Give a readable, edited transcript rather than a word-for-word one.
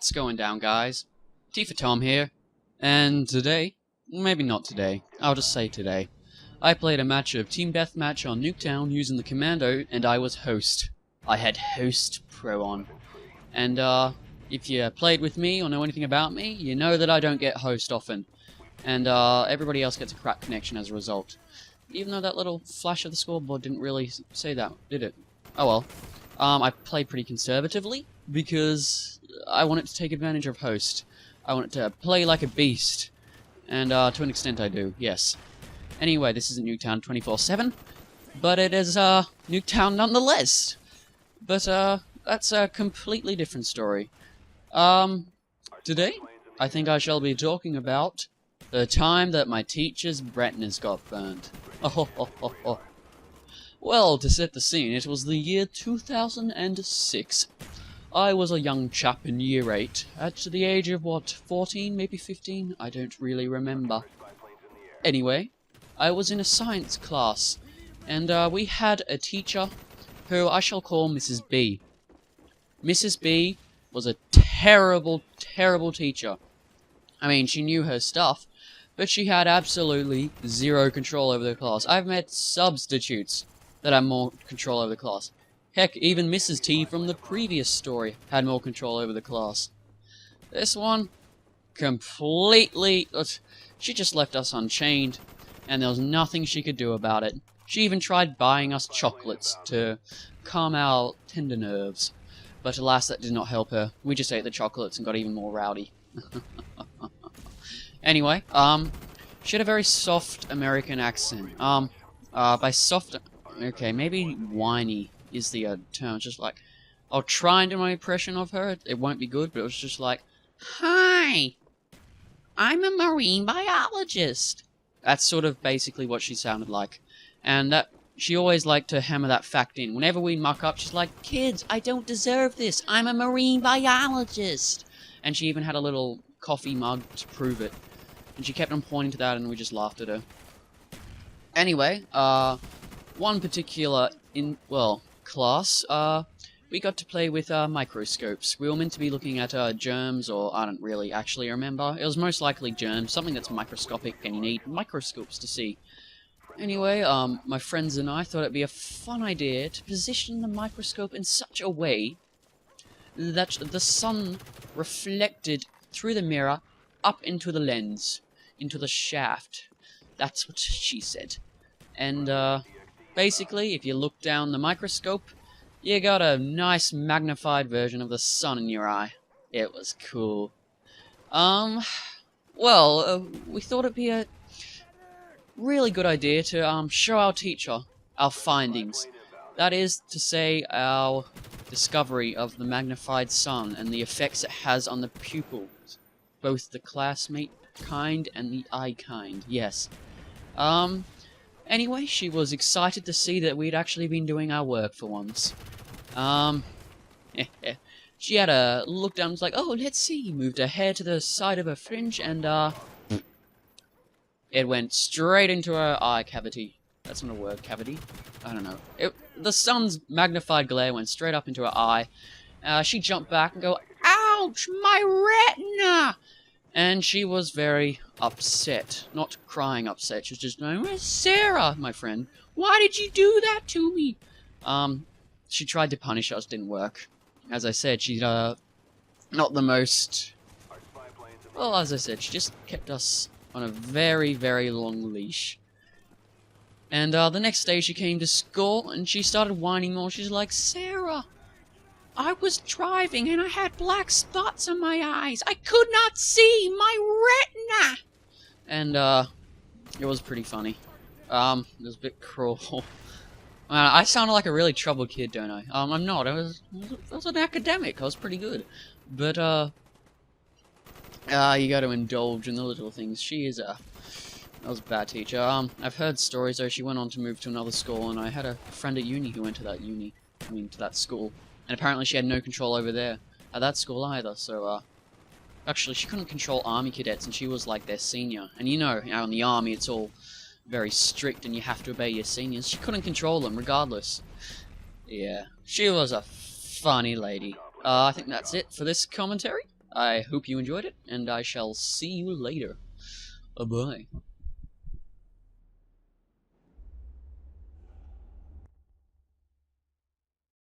What's going down, guys? T for Tom here, and today, maybe not today, I'll just say today, I played a match of Team Deathmatch on Nuketown using the Commando, and I was host. I had Host Pro on. And, if you played with me or know anything about me, you know that I don't get host often. And, everybody else gets a crap connection as a result. Even though that little flash of the scoreboard didn't really say that, did it? Oh well. I played pretty conservatively, because I wanted to take advantage of host. I wanted to play like a beast. And, to an extent I do, yes. Anyway, this isn't Nuketown 24/7, but it is, Nuketown nonetheless. But, that's a completely different story. Today, I think I shall be talking about the time that my teacher's retinas got burned. Oh. Well, to set the scene, it was the year 2006. I was a young chap in year 8, at the age of, what, 14, maybe 15? I don't really remember. Anyway, I was in a science class, and we had a teacher who I shall call Mrs. B. Mrs. B was a terrible, terrible teacher. I mean, she knew her stuff, but she had absolutely zero control over the class. I've met substitutes that had more control over the class. Heck, even Mrs. T from the previous story had more control over the class. This one, completely... she just left us unchained, and there was nothing she could do about it. She even tried buying us chocolates to calm our tender nerves. But alas, that did not help her. We just ate the chocolates and got even more rowdy. Anyway, she had a very soft American accent. By soft... okay, maybe whiny is the term. Just like, I'll try and do my impression of her. It won't be good, but it was just like, "Hi, I'm a marine biologist." That's sort of basically what she sounded like. And that she always liked to hammer that fact in. Whenever we muck up, she's like, "Kids, I don't deserve this. I'm a marine biologist." And she even had a little coffee mug to prove it. And she kept on pointing to that, and we just laughed at her. Anyway, one particular class, we got to play with microscopes. We were meant to be looking at germs, or I don't really actually remember. It was most likely germs, something that's microscopic, and you need microscopes to see. Anyway, my friends and I thought it'd be a fun idea to position the microscope in such a way that the sun reflected through the mirror up into the lens, into the shaft. That's what she said. And, basically, if you look down the microscope, you got a nice magnified version of the sun in your eye. It was cool. We thought it'd be a really good idea to, show our teacher our findings. That is to say, our discovery of the magnified sun and the effects it has on the pupils. Both the classmate kind and the eye kind, yes. Anyway, she was excited to see that we'd actually been doing our work for once. She had a look down and was like, "Oh, let's see," moved her hair to the side of her fringe, and, it went straight into her eye cavity. That's not a word, cavity. I don't know. The sun's magnified glare went straight up into her eye. She jumped back and go, "Ouch, my retina!" And she was very upset. Not crying upset. She was just going, "Sarah, my friend, why did you do that to me?" She tried to punish us, didn't work. As I said, she's, not the most... well, as I said, she just kept us on a very, very long leash. And, the next day she came to school, and she started whining more. She's like, "Sarah, I was driving, and I had black spots on my eyes. I could not see my retina!" And, it was pretty funny. It was a bit cruel. I sounded like a really troubled kid, don't I? I'm not. I was an academic. I was pretty good. But, you gotta indulge in the little things. She is that was a bad teacher. I've heard stories, though. She went on to move to another school, and I had a friend at uni who went to that to that school. And apparently she had no control over there at that school either, so, actually, she couldn't control army cadets, and she was, like, their senior. And you know, in the army, it's all very strict, and you have to obey your seniors. She couldn't control them, regardless. Yeah, she was a funny lady. I think that's it for this commentary. I hope you enjoyed it, and I shall see you later. Bye.